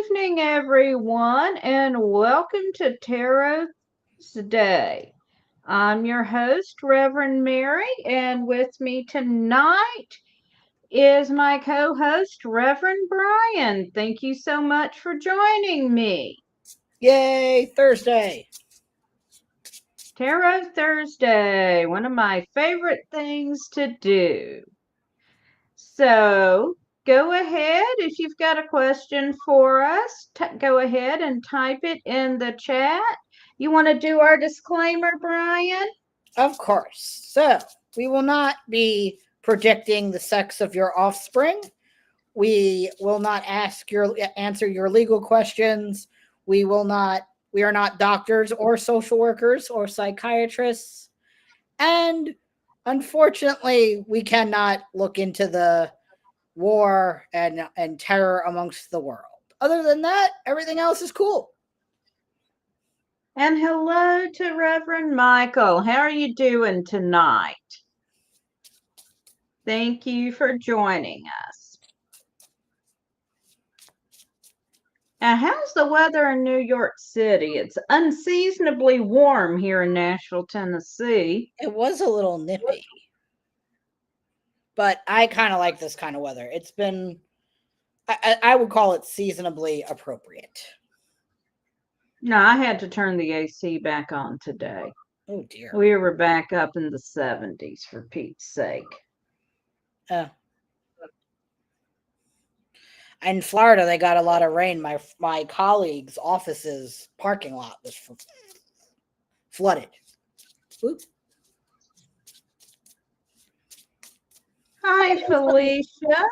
evening, everyone, and welcome to Tarot's Day. I'm your host, Reverend Mary, and with me tonight is my co host, Reverend Bryan. Thank you so much for joining me. Yay, Thursday. Tarot Thursday, one of my favorite things to do. So, go ahead if you've got a question for us. Go ahead and type it in the chat. You want to do our disclaimer, Bryan? Of course. So, we will not be predicting the sex of your offspring. We will not answer your legal questions. We are not doctors or social workers or psychiatrists. And unfortunately, we cannot look into the war and terror amongst the world. Other than that, everything else is cool. And hello to Reverend Michael. How are you doing tonight? Thank you for joining us. Now, how's the weather in New York City? It's unseasonably warm here in Nashville, Tennessee. It was a little nippy. But I kind of like this kind of weather. It's been, I would call it seasonably appropriate. No, I had to turn the AC back on today. Oh, dear. We were back up in the 70s, for Pete's sake. In Florida, they got a lot of rain. My colleague's office's parking lot was flooded. Oop. Hi, Felicia.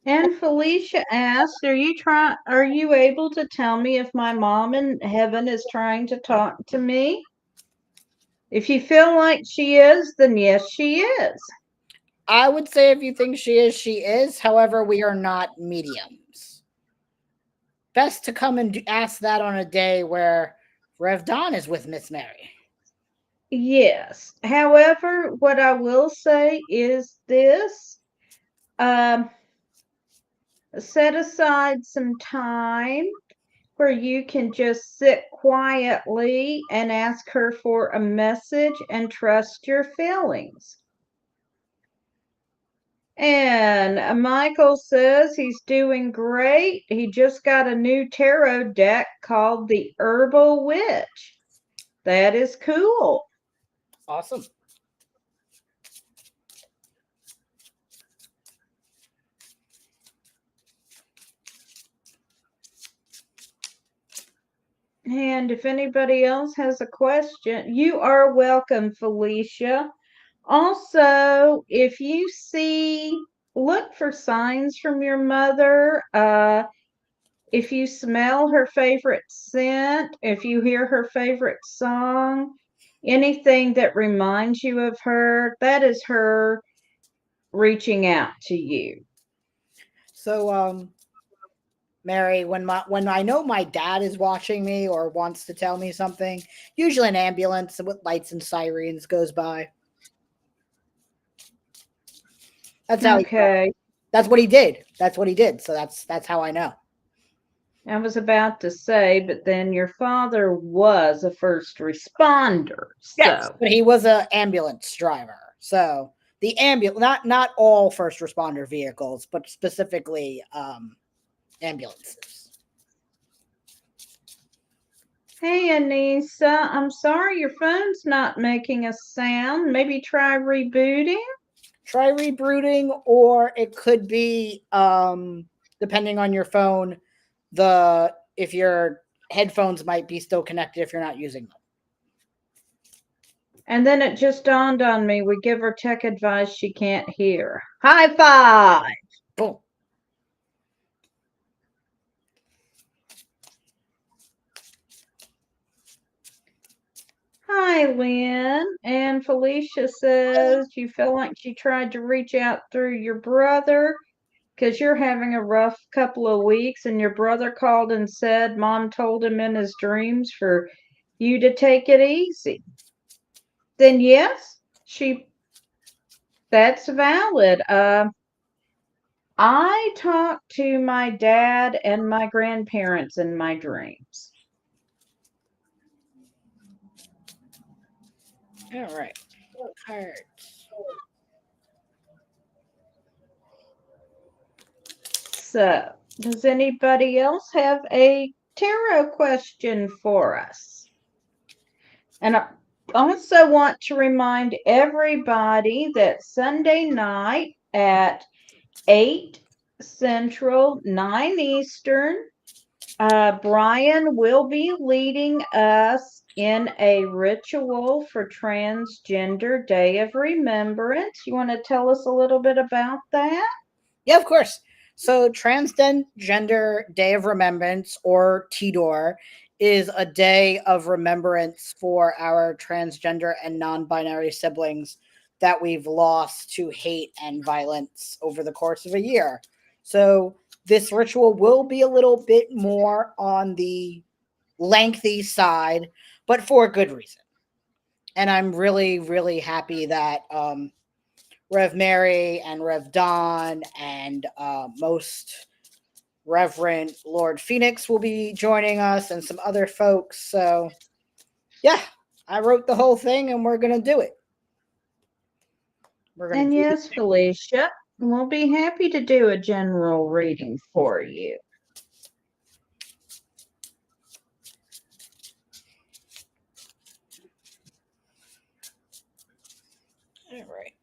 And Felicia asked, Are you able to tell me if my mom in heaven is trying to talk to me? If you feel like she is, then yes, she is. I would say if you think she is, she is. However, we are not mediums. Best to come and ask that on a day where Rev Don is with Miss Mary. Yes. However, what I will say is this. Set aside some time where you can just sit quietly and ask her for a message and trust your feelings. And Michael says he's doing great. He just got a new tarot deck called the Herbal Witch. That is cool. Awesome. And if anybody else has a question, you are welcome, Felicia. Also, if you look for signs from your mother. If you smell her favorite scent, if you hear her favorite song, anything that reminds you of her, that is her reaching out to you. So, Mary, when I know my dad is watching me or wants to tell me something, usually an ambulance with lights and sirens goes by. That's how Okay. That's what he did. That's what he did. So that's how I know. I was about to say, but then your father was a first responder. Yes, So, but he was an ambulance driver. So the ambulance, not all first responder vehicles, but specifically ambulances. hey, Anissa, I'm sorry your phone's not making a sound. Maybe try rebooting. Try rebooting, or it could be depending on your phone, if your headphones might be still connected if you're not using them. And then it just dawned on me, we give her tech advice she can't hear. High five! Boom. Hi, Lynn. And Felicia says you feel like she tried to reach out through your brother because you're having a rough couple of weeks, and your brother called and said mom told him in his dreams for you to take it easy. Then yes, that's valid. I talk to my dad and my grandparents in my dreams. All right. Cards. So, does anybody else have a tarot question for us? And I also want to remind everybody that Sunday night at 8 Central, 9 Eastern, Bryan will be leading us in a ritual for Transgender Day of Remembrance. You want to tell us a little bit about that? Yeah, of course. So, Transgender Day of Remembrance, or TDOR, is a day of remembrance for our transgender and non binary siblings that we've lost to hate and violence over the course of a year. So, this ritual will be a little bit more on the lengthy side, but for a good reason. And I'm really, really happy that Rev Mary and Rev Don and most Reverend Lord Phoenix will be joining us and some other folks. So, yeah, I wrote the whole thing and we're going to do it. We're going to And do yes, Felicia, we'll be happy to do a general reading for you. it. All right.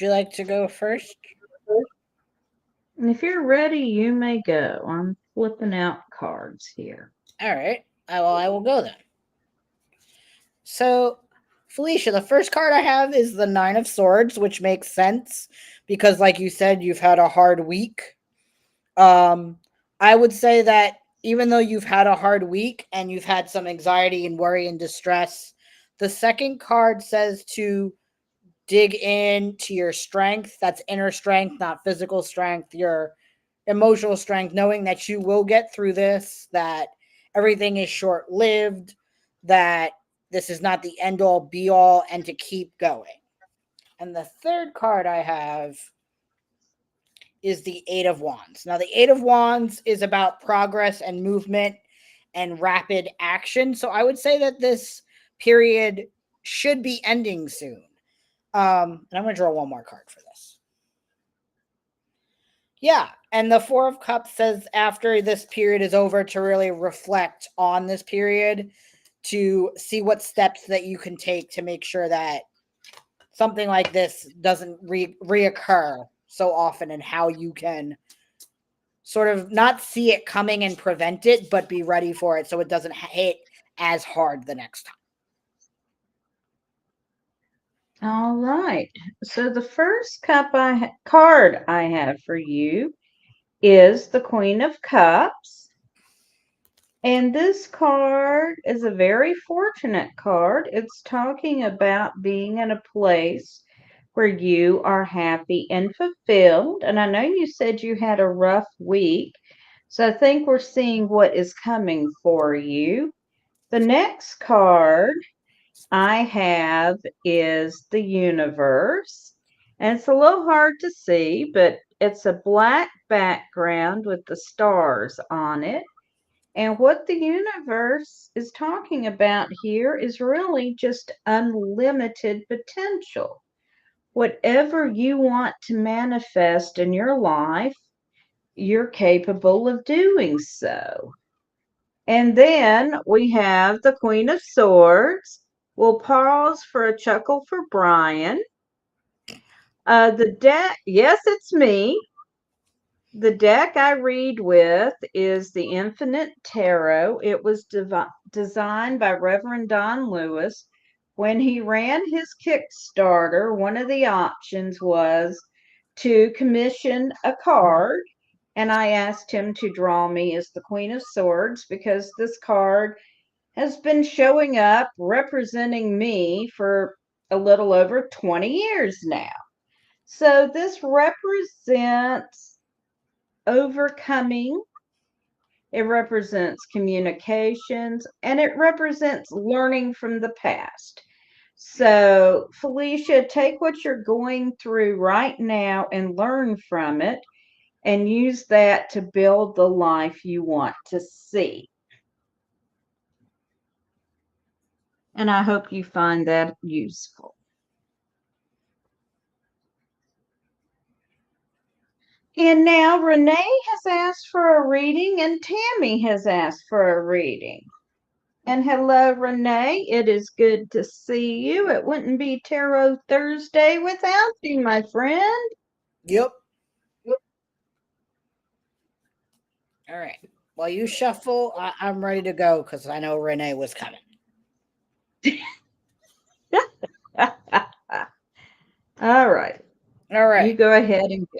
Would you like to go first? And if you're ready, you may go. I'm flipping out cards here. All right. I will go then. So, Felicia, the first card I have is the Nine of Swords, which makes sense because, like you said, you've had a hard week. Um, I would say that even though you've had a hard week and you've had some anxiety and worry and distress, the second card says to dig into your strength. That's inner strength, not physical strength, your emotional strength, knowing that you will get through this, that everything is short lived, that this is not the end all be all, and to keep going. And the third card I have is the Eight of Wands. Now, the Eight of Wands is about progress and movement and rapid action. So I would say that this period should be ending soon. And I'm going to draw one more card for this. Yeah. And the Four of Cups says after this period is over to really reflect on this period to see what steps that you can take to make sure that something like this doesn't reoccur so often and how you can sort of not see it coming and prevent it, but be ready for it so it doesn't hit as hard the next time. All right. So the first card I have for you is the Queen of Cups. And this card is a very fortunate card. It's talking about being in a place where you are happy and fulfilled. And I know you said you had a rough week. So I think we're seeing what is coming for you. The next card I have is the universe. And it's a little hard to see, but it's a black background with the stars on it. And what the universe is talking about here is really just unlimited potential. Whatever you want to manifest in your life, you're capable of doing so. And then we have the Queen of Swords. We'll pause for a chuckle for Bryan. The deck, yes, it's me. The deck I read with is the Infinite Tarot. It was designed by Reverend Don Lewis. When he ran his Kickstarter, one of the options was to commission a card. And I asked him to draw me as the Queen of Swords because this card has been showing up representing me for a little over 20 years now. So this represents overcoming, it represents communications, and it represents learning from the past. So, Felicia, take what you're going through right now and learn from it and use that to build the life you want to see. And I hope you find that useful. And now Renee has asked for a reading and Tammy has asked for a reading. And hello, Renee. It is good to see you. It wouldn't be Tarot Thursday without you, my friend. Yep. All right. While you shuffle, I'm ready to go because I know Renee was coming. All right. All right. You go ahead and go.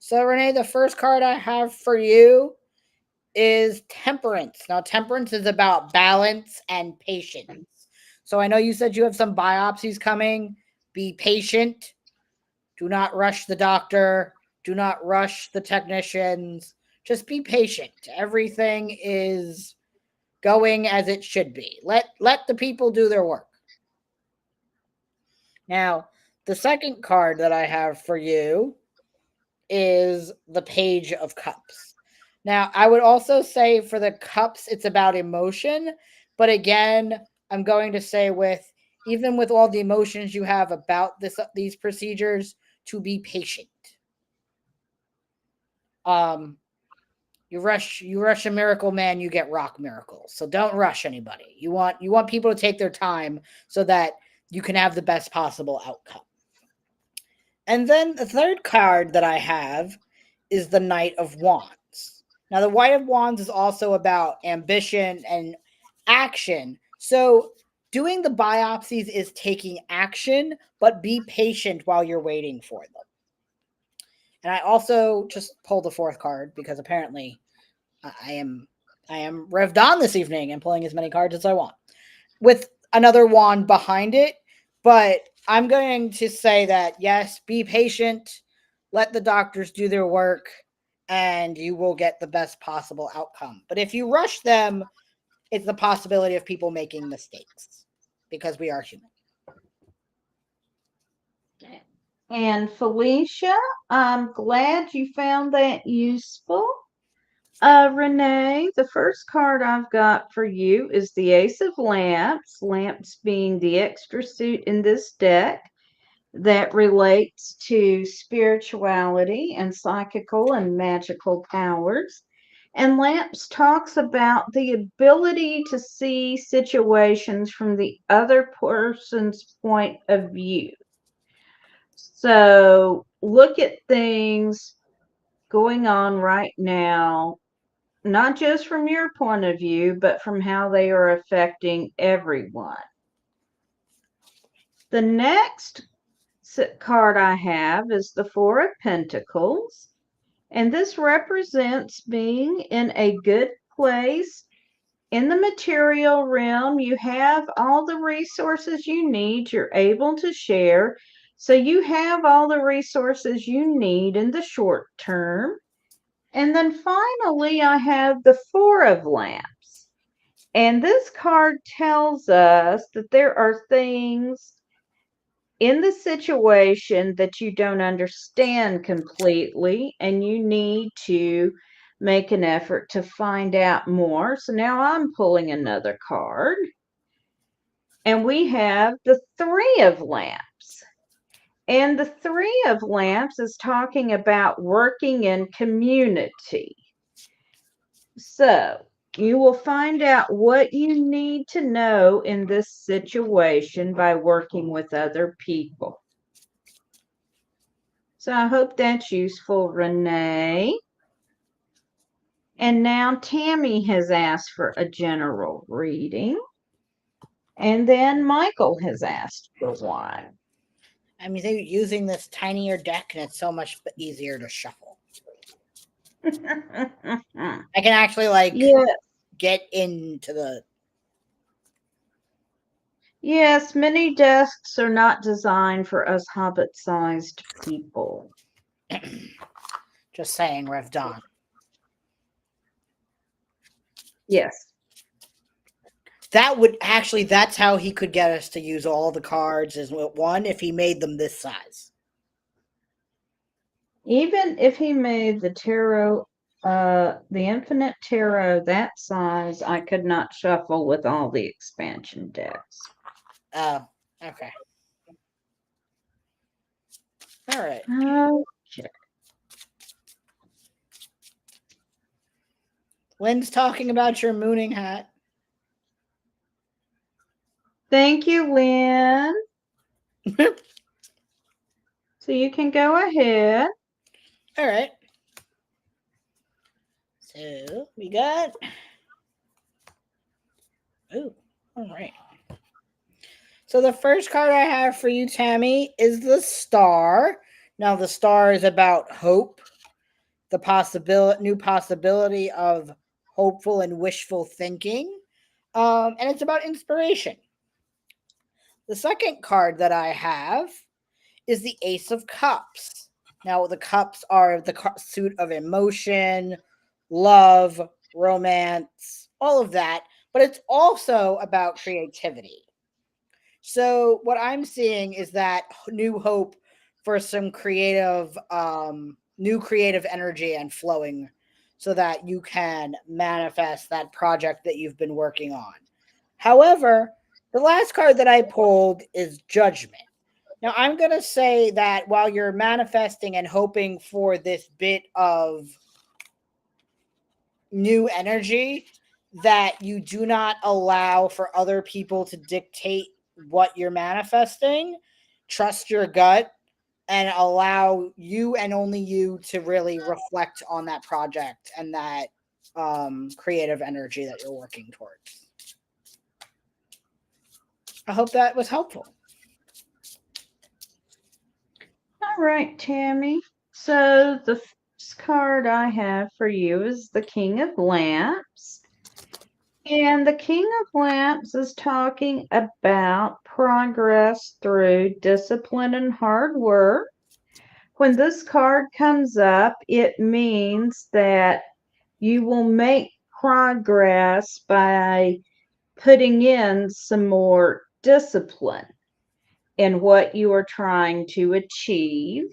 So, Renee, the first card I have for you is Temperance. Now, Temperance is about balance and patience. So, I know you said you have some biopsies coming. Be patient. Do not rush the doctor. Do not rush the technicians. Just be patient. Everything is going as it should be. Let the people do their work. Now, the second card that I have for you is the Page of Cups. Now, I would also say for the cups, it's about emotion. But again, I'm going to say even with all the emotions you have about these procedures, to be patient. Um, you rush a miracle, man, you get rock miracles. So don't rush anybody. You want people to take their time so that you can have the best possible outcome. And then the third card that I have is the Knight of Wands. Now, the Knight of Wands is also about ambition and action. So, doing the biopsies is taking action, but be patient while you're waiting for them. And I also just pulled the fourth card because apparently I am revved on this evening and pulling as many cards as I want with another wand behind it. But I'm going to say that yes, be patient, let the doctors do their work, and you will get the best possible outcome. But if you rush them, it's the possibility of people making mistakes because we are human. And Felicia, I'm glad you found that useful. Renee, the first card I've got for you is the Ace of Lamps, lamps being the extra suit in this deck that relates to spirituality and psychical and magical powers. And Lamps talks about the ability to see situations from the other person's point of view. So look at things going on right now, not just from your point of view, but from how they are affecting everyone. The next card I have is the Four of Pentacles, and this represents being in a good place in the material realm. You have all the resources you need, you're able to share. So you have all the resources you need in the short term. And then finally, I have the Four of Lamps. And this card tells us that there are things in the situation that you don't understand completely, and you need to make an effort to find out more. So now I'm pulling another card, and we have the Three of Lamps. And the Three of Lamps is talking about working in community. So you will find out what you need to know in this situation by working with other people. So I hope that's useful, Renee. And now Tammy has asked for a general reading. And then Michael has asked for one. I'm using this tinier deck and it's so much easier to shuffle. I can actually like Yeah, get into the. yes, many desks are not designed for us hobbit-sized people. Just saying, Rev Don. Yes. That would actually, that's how he could get us to use all the cards as one if he made them this size. Even if he made the infinite tarot that size, I could not shuffle with all the expansion decks. Oh, okay. All right. Okay. Lynn's talking about your mooning hat. Thank you, Lynn. So you can go ahead. All right. So we got. Oh, all right. So the first card I have for you, Tammy, is the Star. Now the Star is about hope, the new possibility of hopeful and wishful thinking, and it's about inspiration. The second card that I have is the Ace of Cups. Now the cups are the suit of emotion, love, romance, all of that, but it's also about creativity. So what I'm seeing is that new hope for some new creative energy and flowing so that you can manifest that project that you've been working on. However, the last card that I pulled is Judgment. Now, I'm going to say that while you're manifesting and hoping for this bit of new energy, that you do not allow for other people to dictate what you're manifesting. Trust your gut and allow you and only you to really reflect on that project and that creative energy that you're working towards. I hope that was helpful. All right, Tammy. So the first card I have for you is the King of Lamps. And the King of Lamps is talking about progress through discipline and hard work. When this card comes up, it means that you will make progress by putting in some more discipline in what you are trying to achieve.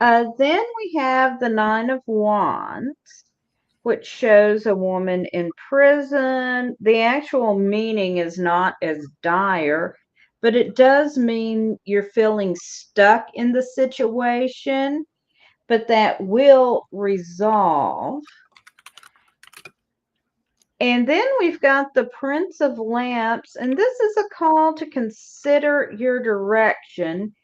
Then we have the Nine of Wands, which shows a woman in prison. The actual meaning is not as dire, but it does mean you're feeling stuck in the situation, but that will resolve. And then we've got the Prince of Lamps, and this is a call to consider your direction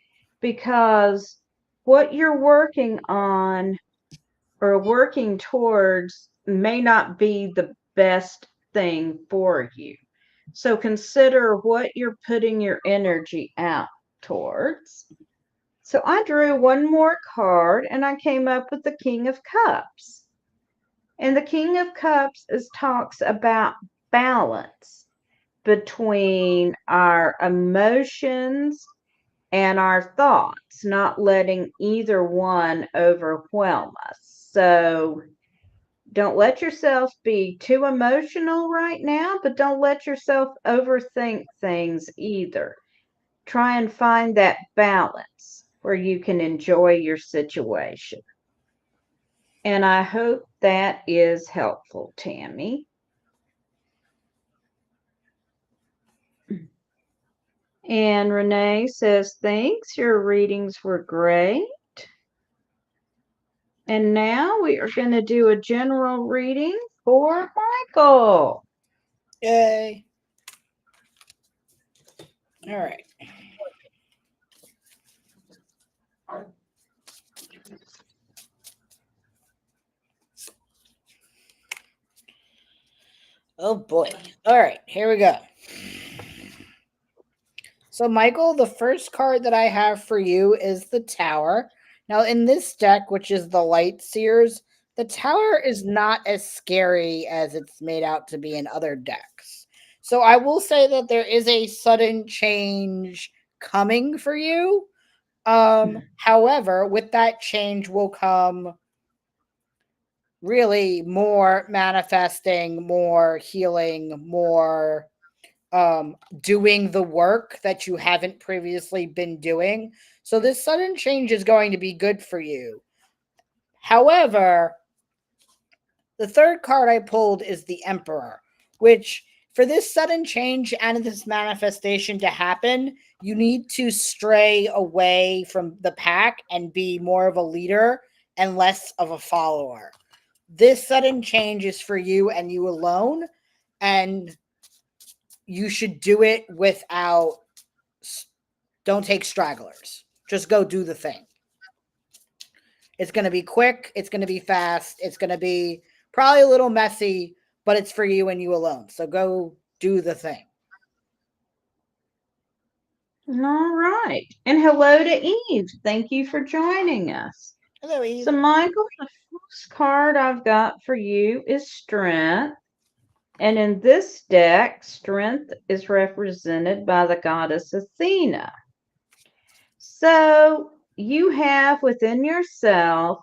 because what you're working on or working towards may not be the best thing for you. So consider what you're putting your energy out towards. So I drew one more card and I came up with the King of Cups. And the King of Cups talks about balance between our emotions and our thoughts, not letting either one overwhelm us. So don't let yourself be too emotional right now, but don't let yourself overthink things either. Try and find that balance where you can enjoy your situation. And I hope that is helpful, Tammy. And Renee says, thanks. Your readings were great. And now we are going to do a general reading for Michael. Yay. All right. Oh boy. All right, here we go. So, Michael, the first card that I have for you is the Tower. Now, in this deck, which is the Light Seers, The tower is not as scary as it's made out to be in other decks. So I will say that there is a sudden change coming for you. However, with that change will come really more manifesting, more healing, more doing the work that you haven't previously been doing. So this sudden change is going to be good for you. However, the third card I pulled is the Emperor, which for this sudden change and this manifestation to happen, you need to stray away from the pack and be more of a leader and less of a follower. This sudden change is for you and you alone, and you should do it without, don't take stragglers. Just go do the thing. It's going to be quick, it's going to be fast, it's going to be probably a little messy, but it's for you and you alone. So go do the thing. All right. And hello to Eve. Thank you for joining us. Hello, Eve. So, Michael, the first card I've got for you is Strength. And in this deck, Strength is represented by the goddess Athena. So, you have within yourself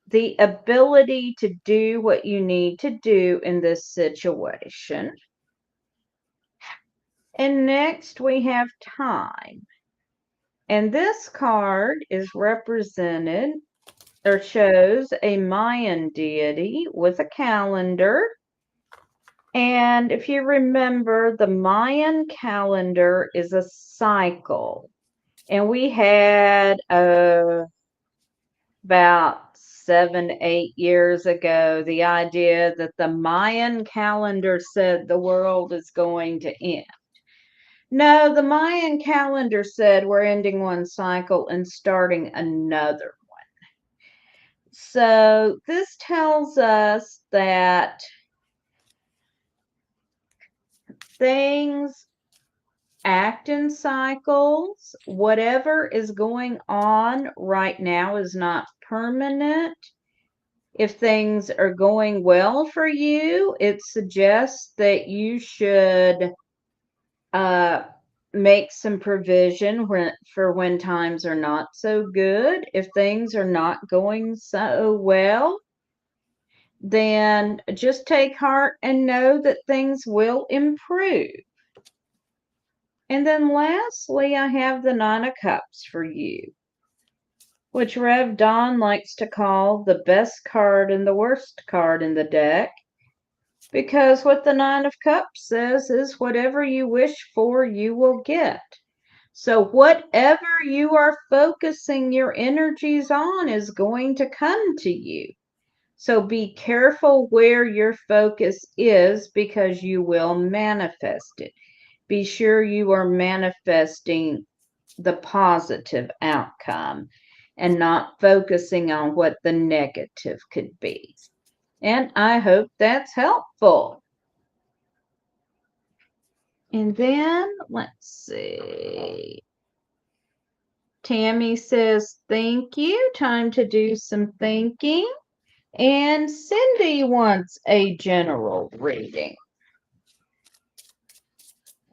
the ability to do what you need to do in this situation. And next we have Time. And this card is represented or shows a Mayan deity with a calendar. And if you remember, the Mayan calendar is a cycle. And we had about 7, 8 years ago the idea that the Mayan calendar said the world is going to end. No, the Mayan calendar said we're ending one cycle and starting another one. So this tells us that things act in cycles. Whatever is going on right now is not permanent. If things are going well for you, it suggests that you should make some provision for when times are not so good. If things are not going so well, then just take heart and know that things will improve. And then lastly, I have the Nine of Cups for you, which Rev Don likes to call the best card and the worst card in the deck. Because what the Nine of Cups says is whatever you wish for, you will get. So whatever you are focusing your energies on is going to come to you. So be careful where your focus is because you will manifest it. Be sure you are manifesting the positive outcome and not focusing on what the negative could be. And I hope that's helpful. And then let's see. Tammy says, thank you. Time to do some thinking. And Cindy wants a general reading.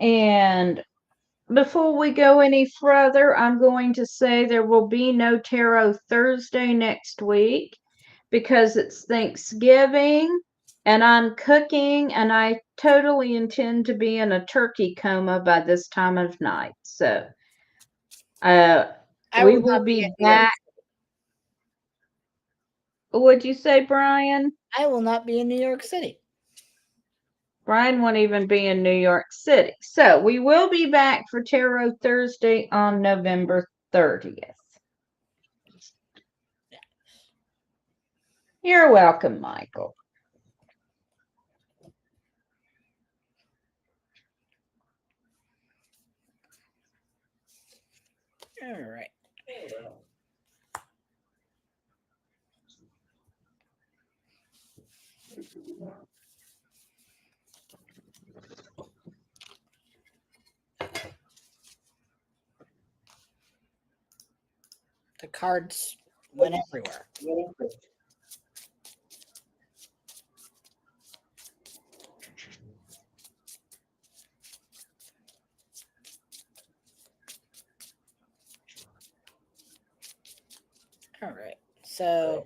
And before we go any further, I'm going to say there will be no Tarot Thursday next week because it's Thanksgiving and I'm cooking and I totally intend to be in a turkey coma by this time of night. So we will be back. What'd you say, Bryan? I will not be in New York City. Bryan won't even be in New York City. So we will be back for Tarot Thursday on November 30th. You're welcome, Michael. All right. The cards went everywhere. So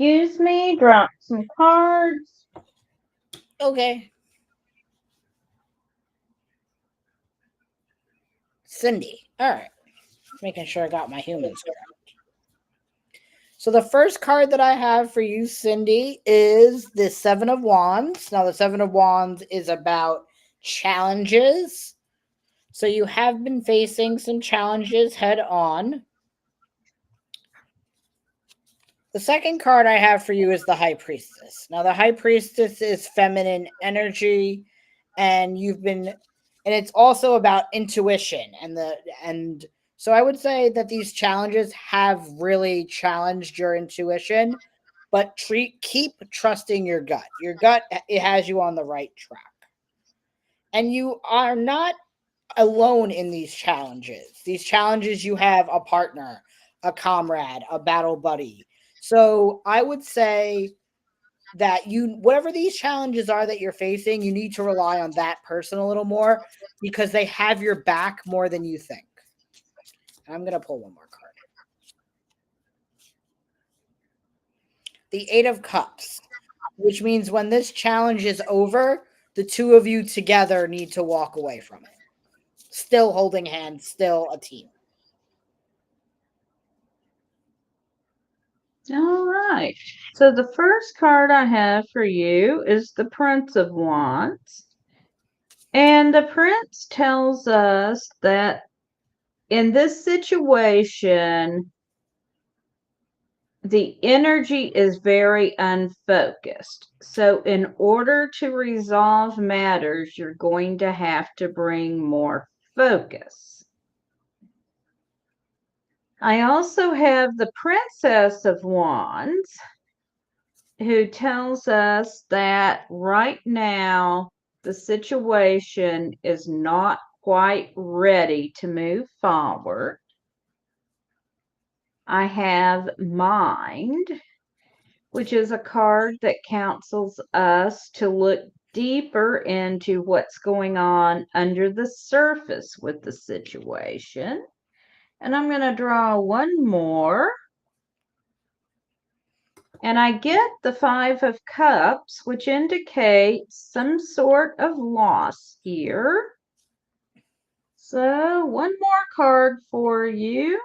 Excuse me, drop some cards. okay, Cindy. All right, making sure I got my humans correct. So the first card that I have for you, Cindy, is the Seven of Wands. Now the Seven of Wands is about challenges. So you have been facing some challenges head on. The second card I have for you is the High Priestess. Now, the High Priestess is feminine energy, and it's also about intuition and so I would say that these challenges have really challenged your intuition, but keep trusting your gut. Your gut, it has you on the right track, and you are not alone in these challenges. These challenges, you have a partner, a comrade, a battle buddy. So I would say that whatever these challenges are that you're facing, you need to rely on that person a little more because they have your back more than you think. I'm going to pull one more card. The Eight of Cups, which means when this challenge is over, the two of you together need to walk away from it. Still holding hands, still a team. All right. So the first card I have for you is the Prince of Wands. And the Prince tells us that in this situation, the energy is very unfocused. So, in order to resolve matters, you're going to have to bring more focus. I also have the Princess of Wands, who tells us that right now the situation is not quite ready to move forward. I have Mind, which is a card that counsels us to look deeper into what's going on under the surface with the situation. And I'm going to draw one more. And I get the Five of Cups, which indicates some sort of loss here. So, one more card for you.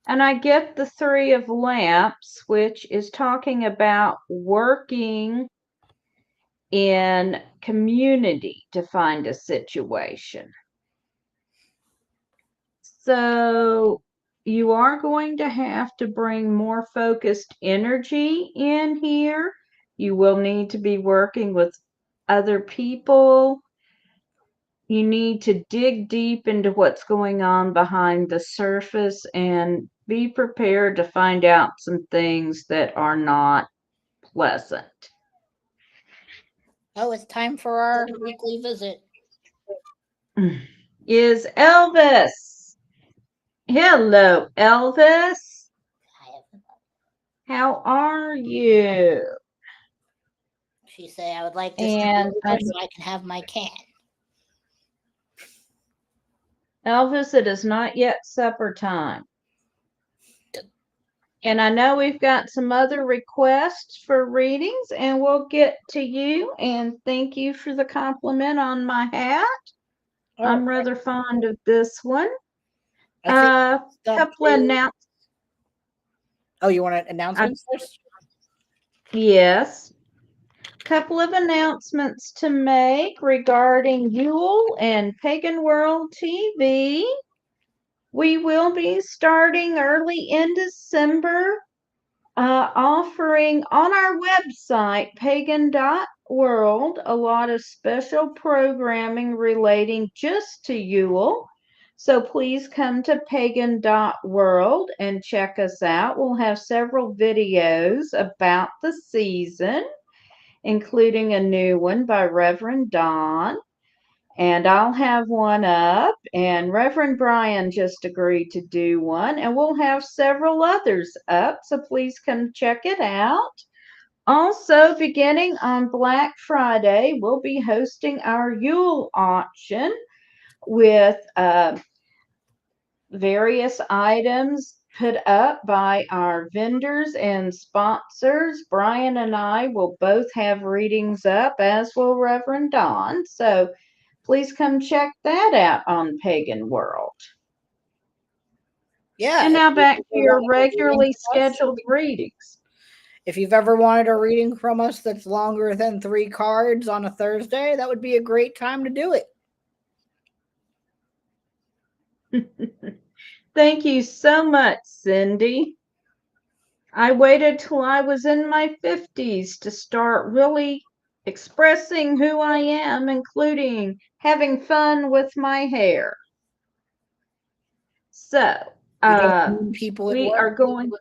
And I get the Three of Lamps, which is talking about working in community to find a situation. So you are going to have to bring more focused energy in here. You will need to be working with other people. You need to dig deep into what's going on behind the surface and be prepared to find out some things that are not pleasant. Oh, it's time for our weekly visit. Is Elvis. Hello, Elvis. How are you? She said, I would like to stay And over so I can have my can. Elvis, it is not yet supper time. And I know we've got some other requests for readings, and we'll get to you. And thank you for the compliment on my hat. Oh, I'm rather fond of this one. I think Couple of announcements. Oh, you want announcements first? Yes. Couple of announcements to make regarding Yule and Pagan World TV. We will be starting early in December, offering on our website, pagan.world, a lot of special programming relating just to Yule. So please come to pagan.world and check us out. We'll have several videos about the season, including a new one by Reverend Don. And I'll have one up, and Reverend Bryan just agreed to do one, and we'll have several others up, so please come check it out. Also, beginning on Black Friday, we'll be hosting our Yule auction with various items put up by our vendors and sponsors. Bryan and I will both have readings up, as will Reverend Don. So please come check that out on Pagan World. Yeah. And If now you back to ever your wanted a reading regularly from us, scheduled readings. if you've ever wanted a reading from us that's longer than 3 cards on a Thursday, that would be a great time to do it. Thank you so much, Cindy. I waited till I was in my 50s to start really expressing who I am, including having fun with my hair. So, You don't moon people at we work? are going.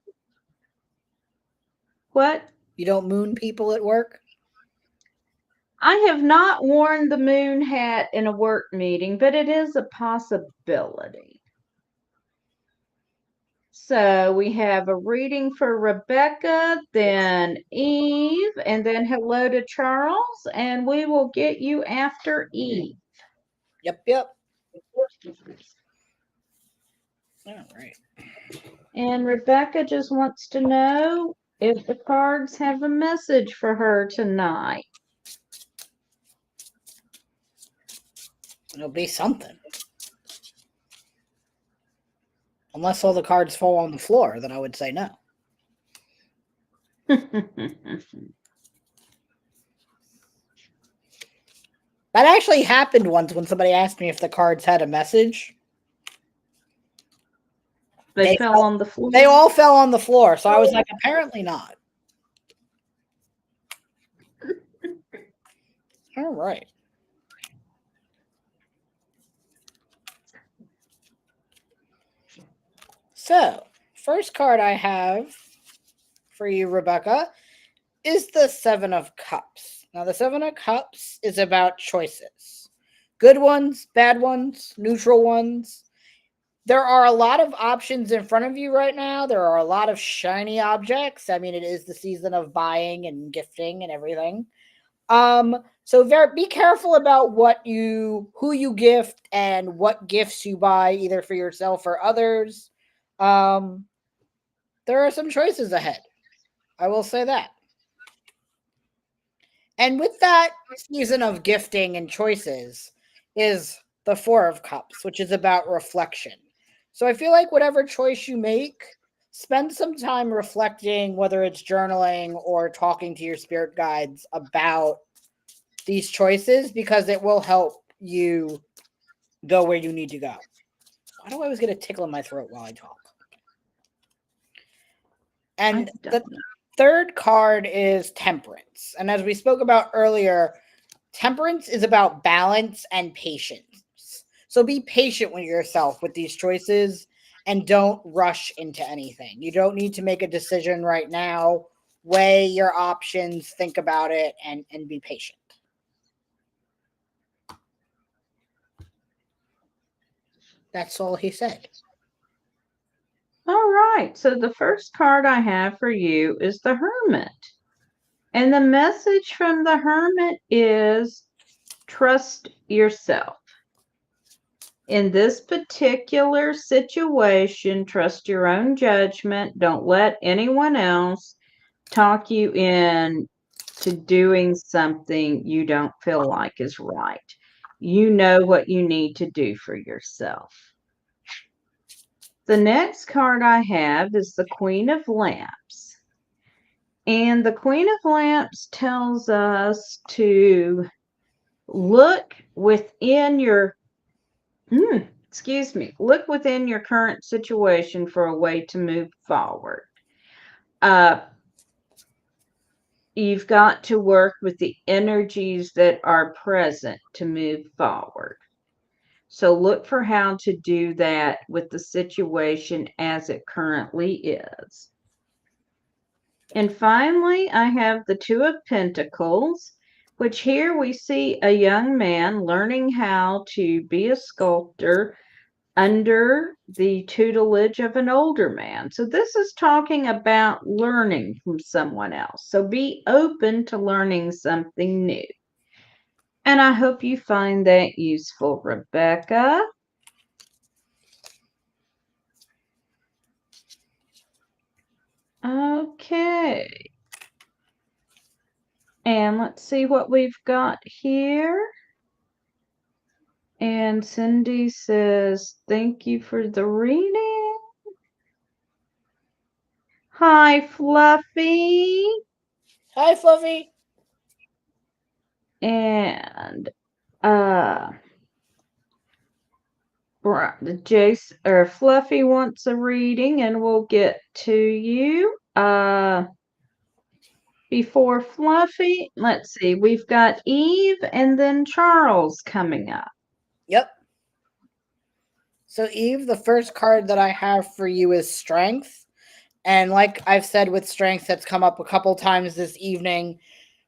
What? You don't moon people at work? I have not worn the moon hat in a work meeting, but it is a possibility. So we have a reading for Rebecca, then Eve, and then hello to Charles, and we will get you after Eve. Yep. All right. And Rebecca just wants to know if the cards have a message for her tonight. It'll be something. Unless all the cards fall on the floor, then I would say no. That actually happened once when somebody asked me if the cards had a message. They fell on the floor. They all fell on the floor, so I was like, apparently not. All right. So, first card I have for you, Rebecca, is the Seven of Cups. Now, the Seven of Cups is about choices. Good ones, bad ones, neutral ones. There are a lot of options in front of you right now. There are a lot of shiny objects. I mean, it is the season of buying and gifting and everything. So be careful about who you gift and what gifts you buy, either for yourself or others. There are some choices ahead. I will say that. And with that season of gifting and choices is the Four of Cups, which is about reflection. So I feel like whatever choice you make, spend some time reflecting, whether it's journaling or talking to your spirit guides about these choices, because it will help you go where you need to go. Why do I always get a tickle in my throat while I talk? And the third card is Temperance. And as we spoke about earlier, Temperance is about balance and patience. So be patient with yourself with these choices and don't rush into anything. You don't need to make a decision right now. Weigh your options, think about it, and be patient. That's all he said. All right. So the first card I have for you is the Hermit. And the message from the Hermit is trust yourself. In this particular situation, trust your own judgment. Don't let anyone else talk you in to doing something you don't feel like is right. You know what you need to do for yourself. The next card I have is the Queen of Lamps. And the Queen of Lamps tells us to look within your look within your current situation for a way to move forward. You've got to work with the energies that are present to move forward. So look for how to do that with the situation as it currently is. And finally, I have the Two of Pentacles, which here we see a young man learning how to be a sculptor under the tutelage of an older man. So this is talking about learning from someone else. So be open to learning something new. And I hope you find that useful, Rebecca. Okay. And let's see what we've got here. And Cindy says, thank you for the reading. Hi, Fluffy. Hi, Fluffy. And Jace or Fluffy wants a reading, and we'll get to you. Before Fluffy, let's see, we've got Eve and then Charles coming up. Yep. So, Eve, the first card that I have for you is Strength. And like I've said with Strength, that's come up a couple times this evening.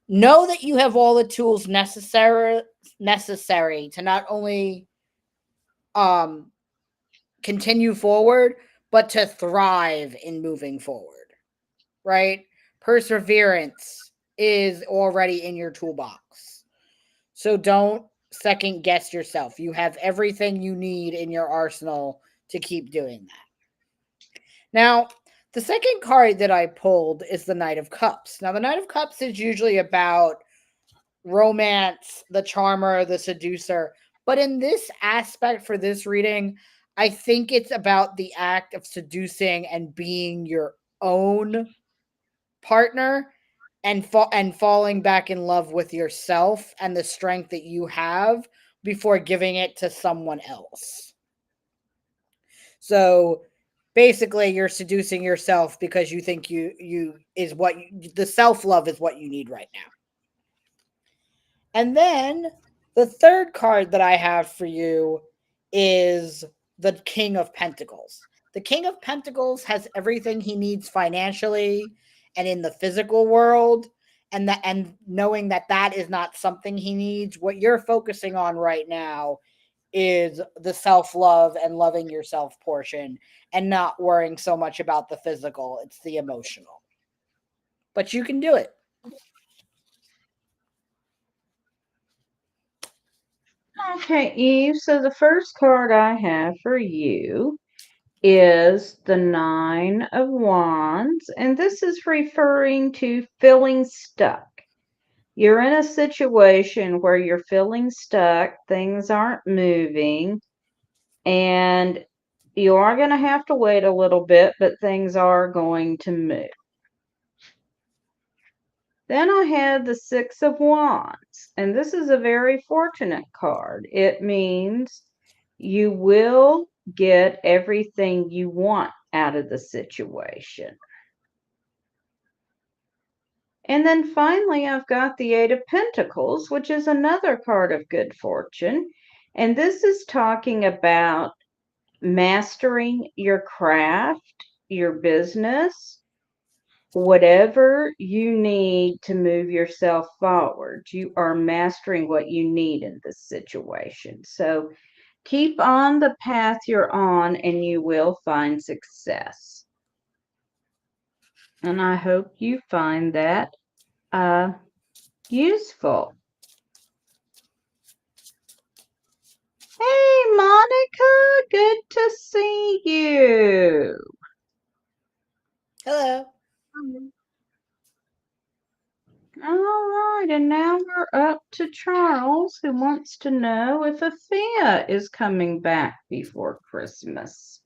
Know that you have all the tools necessary to not only continue forward, but to thrive in moving forward, right? Perseverance is already in your toolbox. So don't second guess yourself. You have everything you need in your arsenal to keep doing that. Now, the second card that I pulled is the Knight of Cups. Now, the Knight of Cups is usually about romance, the charmer, the seducer. But in this aspect for this reading, I think it's about the act of seducing and being your own partner and falling back in love with yourself and the strength that you have before giving it to someone else. So basically you're seducing yourself because you think the self-love is what you need right now. And then the third card that I have for you is the King of Pentacles. The King of Pentacles has everything he needs financially and in the physical world, and knowing that that is not something he needs. What you're focusing on right now is the self-love and loving yourself portion and not worrying so much about the physical. It's the emotional. But you can do it. Okay, Eve. So the first card I have for you is the Nine of Wands, and this is referring to feeling stuck. You're in a situation where you're feeling stuck, things aren't moving, and you are going to have to wait a little bit, but things are going to move. Then I had the Six of Wands, and this is a very fortunate card. It means you will get everything you want out of the situation. And then finally, I've got the Eight of Pentacles, which is another card of good fortune. And this is talking about mastering your craft, your business, whatever you need to move yourself forward. You are mastering what you need in this situation. So keep on the path you're on and you will find success. And I hope you find that useful. Hey, Monica, good to see you. Hello. All right, and now we're up to Charles, who wants to know if Afia is coming back before Christmas.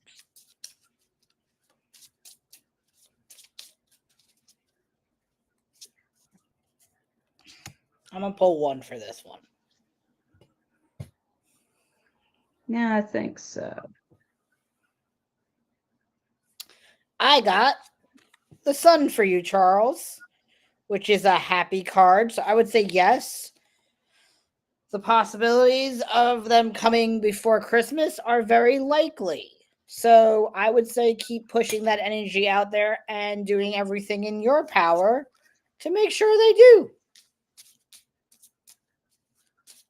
I'm going to pull one for this one. Yeah, I think so. I got the Sun for you, Charles, which is a happy card. So I would say yes. The possibilities of them coming before Christmas are very likely. So I would say keep pushing that energy out there and doing everything in your power to make sure they do.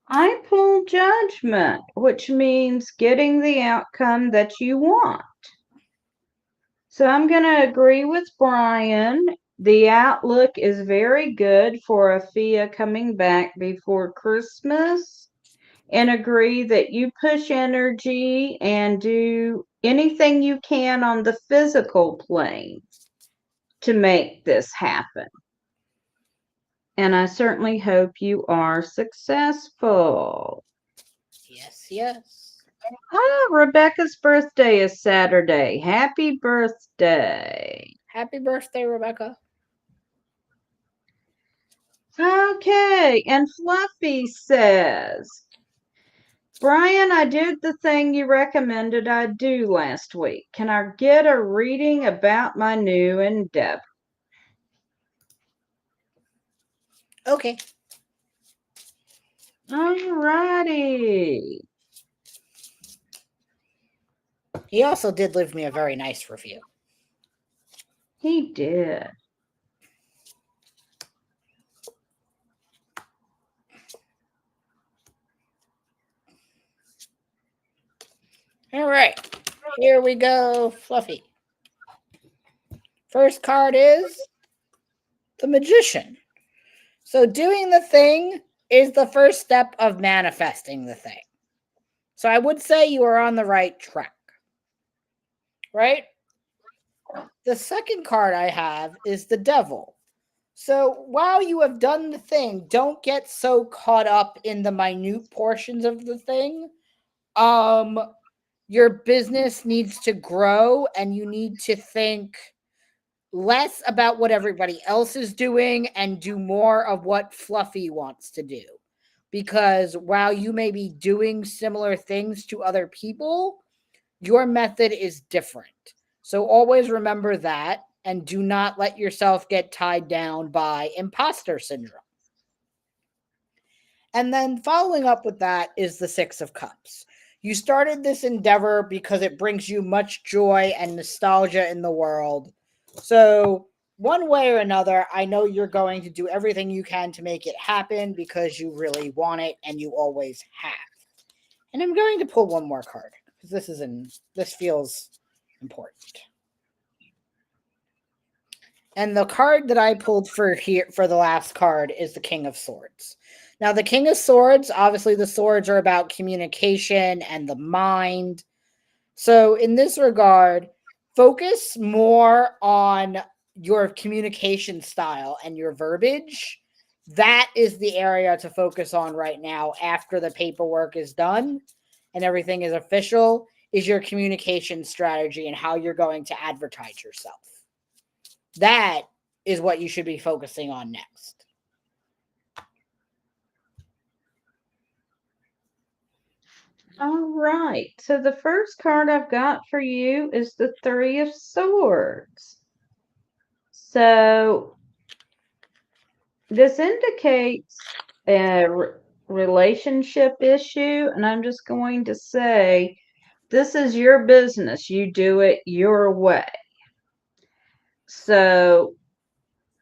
I pull judgment, which means getting the outcome that you want. So I'm going to agree with Bryan. The outlook is very good for Afia coming back before Christmas, and agree that you push energy and do anything you can on the physical plane to make this happen. And I certainly hope you are successful. Yes, yes. Ah, Rebecca's birthday is Saturday. Happy birthday. Happy birthday, Rebecca. Okay, and Fluffy says, Bryan, I did the thing you recommended I do last week. Can I get a reading about my new endeavor? Okay. Alrighty. He also did leave me a very nice review. He did. All right. Here we go, Fluffy. First card is the Magician. So doing the thing is the first step of manifesting the thing. So I would say you are on the right track. Right? The second card I have is the Devil. So while you have done the thing, don't get so caught up in the minute portions of the thing. Your business needs to grow and you need to think less about what everybody else is doing and do more of what Fluffy wants to do. Because while you may be doing similar things to other people, your method is different. So always remember that and do not let yourself get tied down by imposter syndrome. And then following up with that is the Six of Cups. You started this endeavor because it brings you much joy and nostalgia in the world. So, one way or another, I know you're going to do everything you can to make it happen because you really want it and you always have. And I'm going to pull one more card because this feels important. And the card that I pulled for the last card is the King of Swords. Now, the King of Swords, obviously the swords are about communication and the mind. So in this regard, focus more on your communication style and your verbiage. That is the area to focus on right now after the paperwork is done and everything is official, is your communication strategy and how you're going to advertise yourself. That is what you should be focusing on next. All right. So the first card I've got for you is the Three of Swords. So this indicates a relationship issue, and I'm just going to say this is your business. You do it your way. So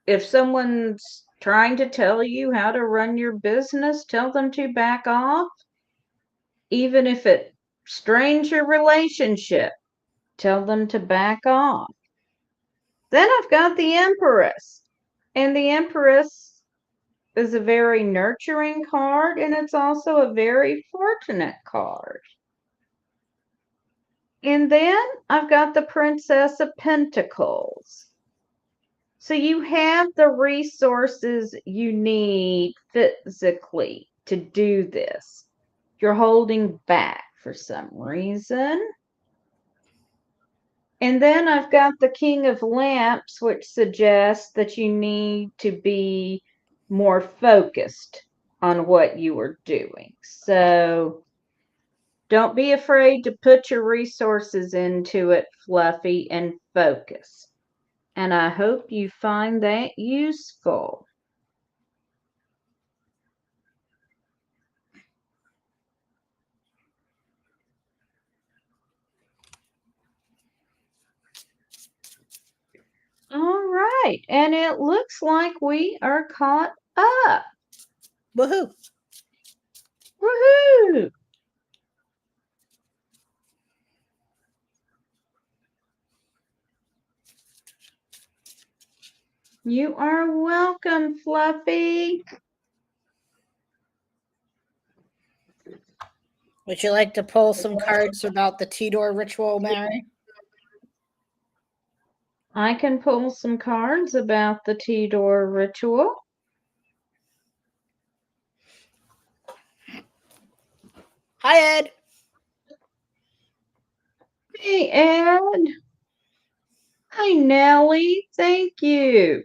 if someone's trying to tell you how to run your business, tell them to back off. Even if it strains your relationship, tell them to back off. Then I've got the Empress. And the Empress is a very nurturing card, and it's also a very fortunate card. And then I've got the Princess of Pentacles. So you have the resources you need physically to do this. You're holding back for some reason. And then I've got the King of Lamps, which suggests that you need to be more focused on what you are doing. So don't be afraid to put your resources into it, Fluffy, and focus. And I hope you find that useful. All right. And it looks like we are caught up. Woohoo! Woohoo! You are welcome, Fluffy. Would you like to pull some cards about the Tidor ritual, Mary? I can pull some cards about the Tidor ritual. Hi, Ed. Hey, Ed. Hi, Nellie. Thank you.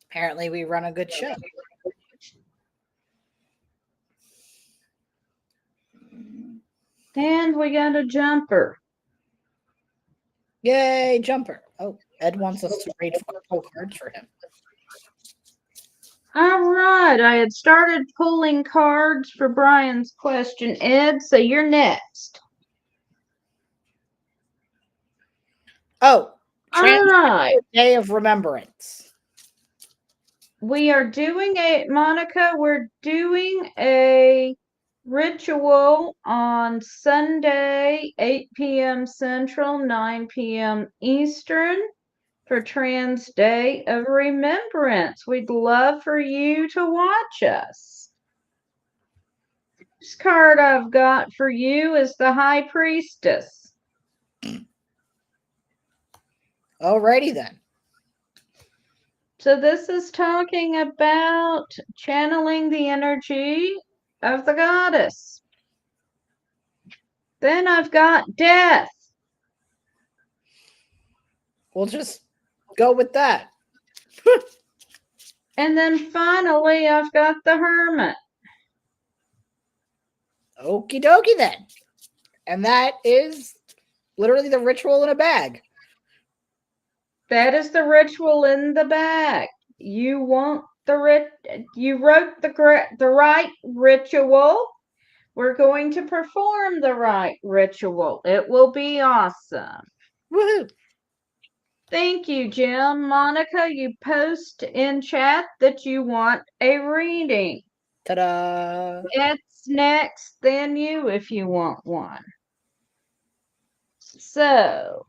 Apparently, we run a good show. And we got a jumper. Yay, jumper. Oh, Ed wants us to read pull cards for him. All right. I had started pulling cards for Bryan's question. Ed, so you're next. Oh, all right. Day of Remembrance. We are doing Monica, we're doing a ritual on Sunday, 8 p.m. Central, 9 p.m. Eastern for Trans Day of Remembrance. We'd love for you to watch us. This card I've got for you is the High Priestess. Alrighty then. So this is talking about channeling the energy of the goddess. Then I've got death. We'll just go with that. And then finally, I've got the hermit. Okie dokie then. And that is literally the ritual in a bag. That is the ritual in the bag. You want you wrote the right ritual. We're going to perform the right ritual. It will be awesome. Woohoo! Thank you, Jim. Monica, you post in chat that you want a reading. Ta-da! It's next, then you if you want one. So,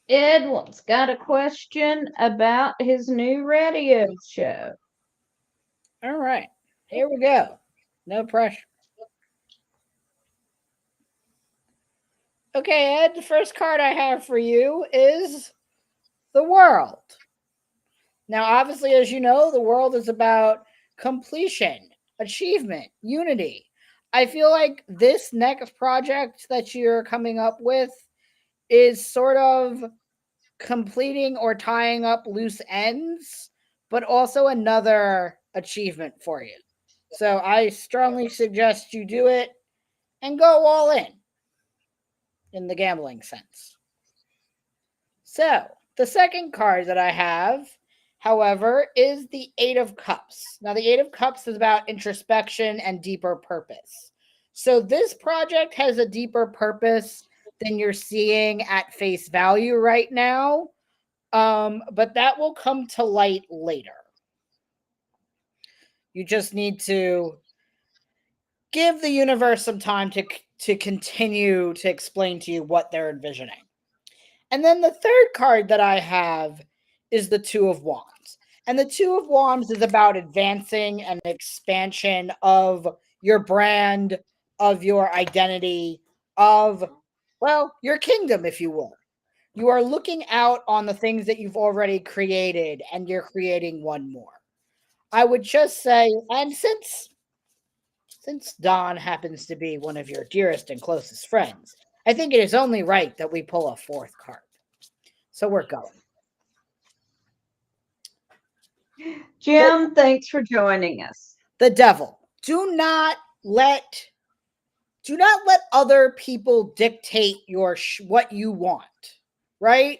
Edwin's got a question about his new radio show. All right, here we go. No pressure. Okay, Ed, the first card I have for you is the world. Now, obviously, as you know, the world is about completion, achievement, unity. I feel like this next project that you're coming up with is sort of completing or tying up loose ends, but also another achievement for you. So I strongly suggest you do it and go all in the gambling sense. So the second card that I have, however, is the Eight of Cups. Now, the Eight of Cups is about introspection and deeper purpose. So this project has a deeper purpose than you're seeing at face value right now. But that will come to light later. You just need to give the universe some time to continue to explain to you what they're envisioning. And then the third card that I have is the Two of Wands. And the Two of Wands is about advancing and expansion of your brand, of your identity, of, well, your kingdom, if you will. You are looking out on the things that you've already created and you're creating one more. I would just say, and since Don happens to be one of your dearest and closest friends, I think it is only right that we pull a fourth card. So we're going. Jim, thanks for joining us. The devil. Do not let other people dictate your what you want, right?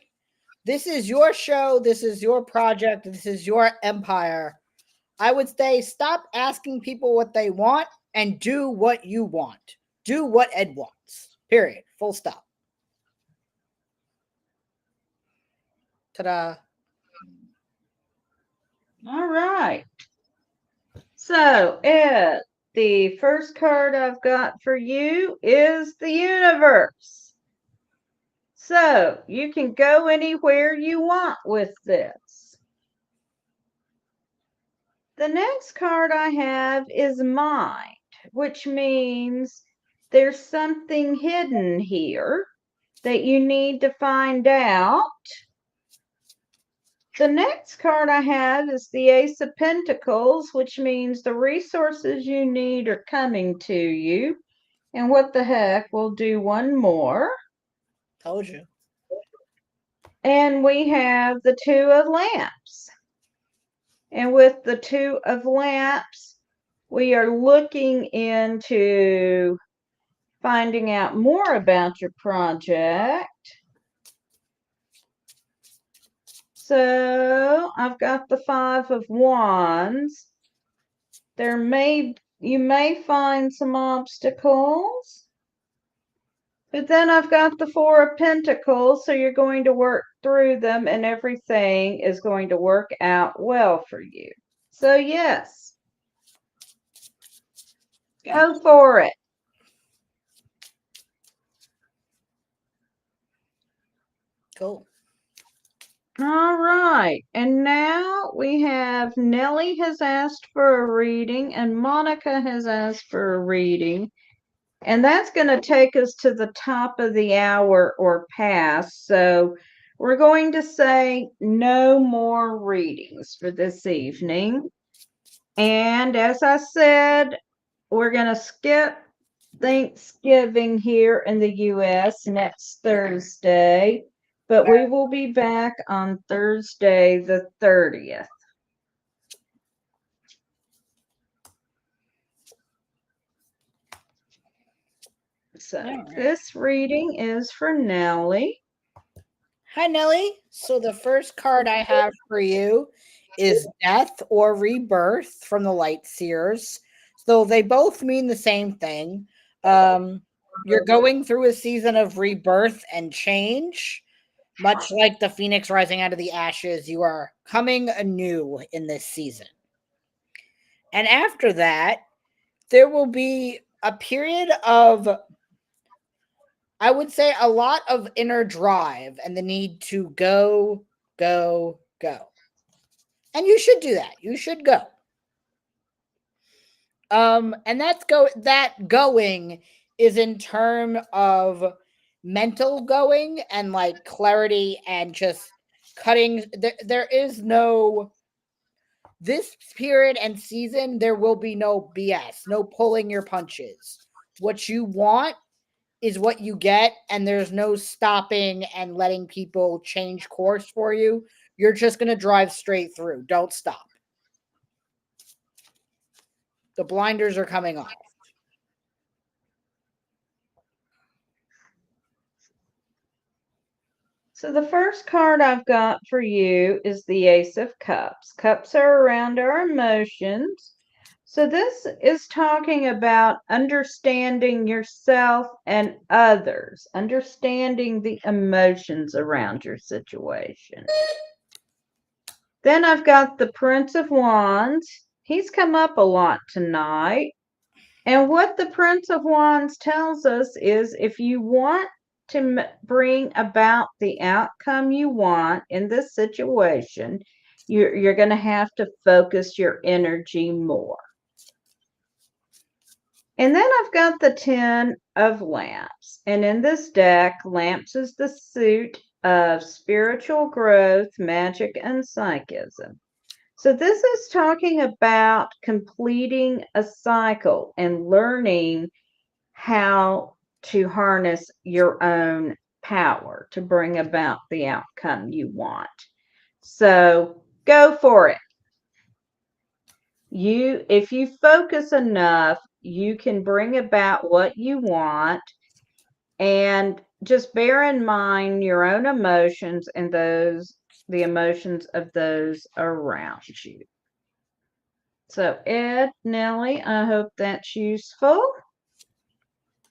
This is your show. This is your project. This is your empire. I would say stop asking people what they want and do what you want. Do what Ed wants. Period. Full stop. Ta-da. All right. So, Ed, The first card I've got for you is the universe. So you can go anywhere you want with this. The next card I have is mind, which means there's something hidden here that you need to find out. The next card I have is the Ace of Pentacles, which means the resources you need are coming to you. And what the heck, we'll do one more. Told you. And we have the Two of Lamps. And with the Two of Lamps, we are looking into finding out more about your project. So I've got the Five of Wands. You may find some obstacles. But then I've got the Four of Pentacles, so you're going to work through them and everything is going to work out well for you. So yes, go for it. Cool. All right, and now we have Nellie has asked for a reading and Monica has asked for a reading. And that's going to take us to the top of the hour or past. So we're going to say no more readings for this evening. And as I said, we're going to skip Thanksgiving here in the US next Thursday, but we will be back on Thursday the 30th. So this reading is for Nellie. Hi, Nellie. So the first card I have for you is Death or Rebirth from the Light Seers. So they both mean the same thing. You're going through a season of rebirth and change. Much like the phoenix rising out of the ashes, you are coming anew in this season. And after that, there will be a period of, I would say, a lot of inner drive and the need to go, go, go. And you should do that. You should go. And that going is in term of mental going and like clarity and just cutting. There is no, this period and season, there will be no BS, no pulling your punches. What you want is what you get, and there's no stopping and letting people change course for you. You're just going to drive straight through. Don't stop. The blinders are coming off. So the first card I've got for you is the Ace of Cups. Cups are around our emotions. So this is talking about understanding yourself and others, understanding the emotions around your situation. Then I've got the Prince of Wands. He's come up a lot tonight. And what the Prince of Wands tells us is if you want to bring about the outcome you want in this situation, you're going to have to focus your energy more. And then I've got the 10 of Lamps. And in this deck, Lamps is the suit of spiritual growth, magic, and psychism. So this is talking about completing a cycle and learning how to harness your own power to bring about the outcome you want. So go for it. If you focus enough, you can bring about what you want, and just bear in mind your own emotions and the emotions of those around you. So Ed, Nellie, I hope that's useful.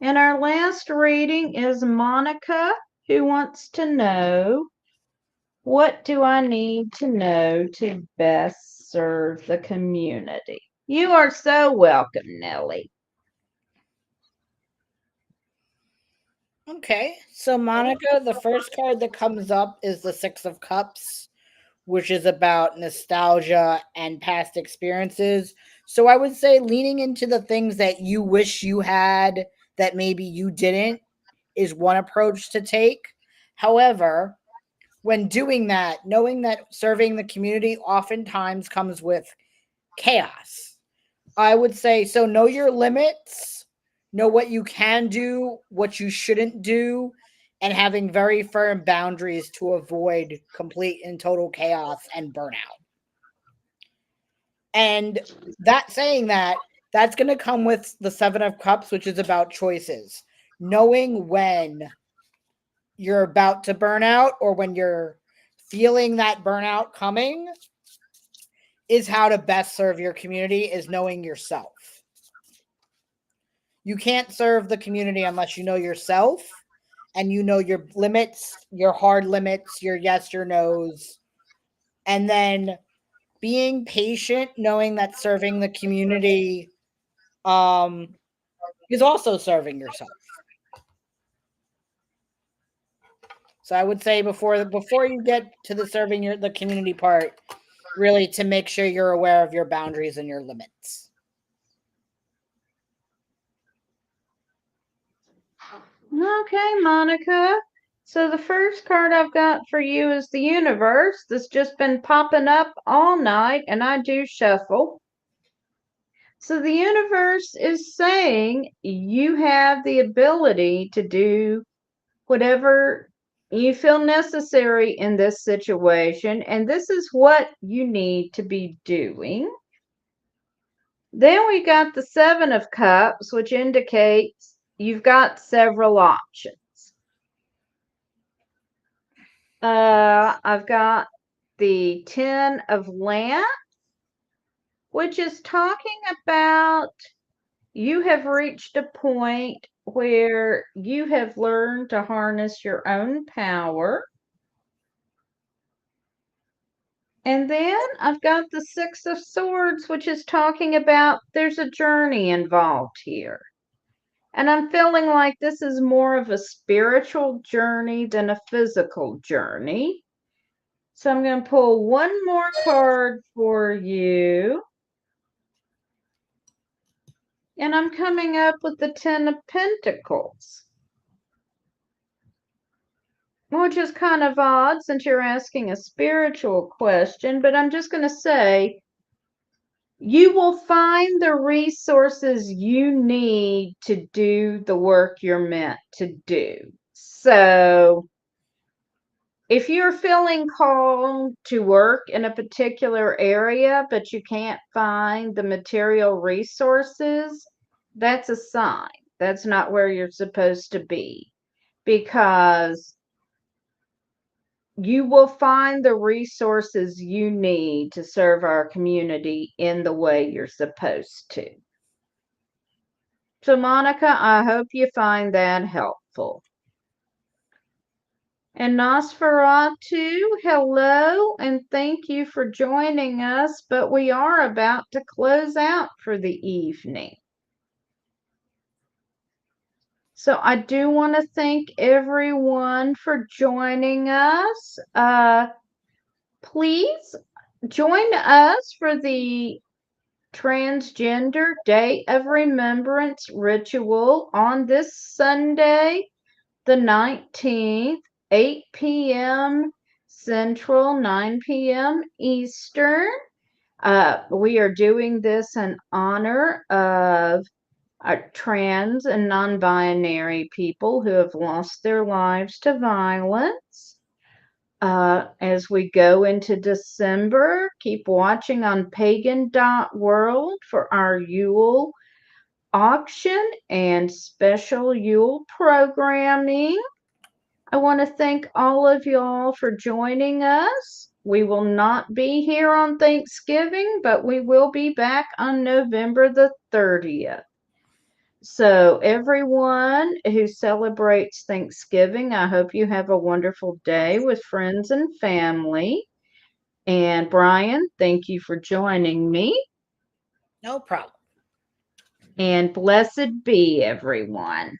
And our last reading is Monica, who wants to know, what do I need to know to best serve the community? You are so welcome, Nellie. Okay, so Monica, the first card that comes up is the Six of Cups, which is about nostalgia and past experiences. So I would say leaning into the things that you wish you had that maybe you didn't is one approach to take. However, when doing that, knowing that serving the community oftentimes comes with chaos. I would say so know your limits, know what you can do, what you shouldn't do, and having very firm boundaries to avoid complete and total chaos and burnout. And that saying that, that's going to come with the 7 of cups, which is about choices. Knowing when you're about to burn out or when you're feeling that burnout coming is how to best serve your community, is knowing yourself. You can't serve the community unless you know yourself and you know your limits, your hard limits, your yes, your no's. And then being patient, knowing that serving the community um, is also serving yourself. So I would say before you get to the serving the community part, really to make sure you're aware of your boundaries and your limits. Okay, Monica. So the first card I've got for you is the universe that's just been popping up all night, and I do shuffle. So the universe is saying you have the ability to do whatever you feel necessary in this situation, and this is what you need to be doing. Then we got the Seven of Cups, which indicates you've got several options. I've got the Ten of Lamp, which is talking about you have reached a point where you have learned to harness your own power. And then I've got the Six of Swords, which is talking about there's a journey involved here. And I'm feeling like this is more of a spiritual journey than a physical journey. So I'm going to pull one more card for you. And I'm coming up with the Ten of Pentacles, which is kind of odd since you're asking a spiritual question, but I'm just going to say you will find the resources you need to do the work you're meant to do. So if you're feeling called to work in a particular area, but you can't find the material resources, that's a sign. That's not where you're supposed to be, because you will find the resources you need to serve our community in the way you're supposed to. So, Monica, I hope you find that helpful. And Nosferatu, hello, and thank you for joining us, but we are about to close out for the evening. So I do want to thank everyone for joining us. Please join us for the Transgender Day of Remembrance ritual on this Sunday, the 19th, 8 p.m. Central, 9 p.m. Eastern. We are doing this in honor of trans and non binary people who have lost their lives to violence. As we go into December, keep watching on pagan.world for our Yule auction and special Yule programming. I want to thank all of y'all for joining us. We will not be here on Thanksgiving, but we will be back on November the 30th. So, everyone who celebrates Thanksgiving, I hope you have a wonderful day with friends and family. And Bryan, thank you for joining me. No problem. And blessed be everyone.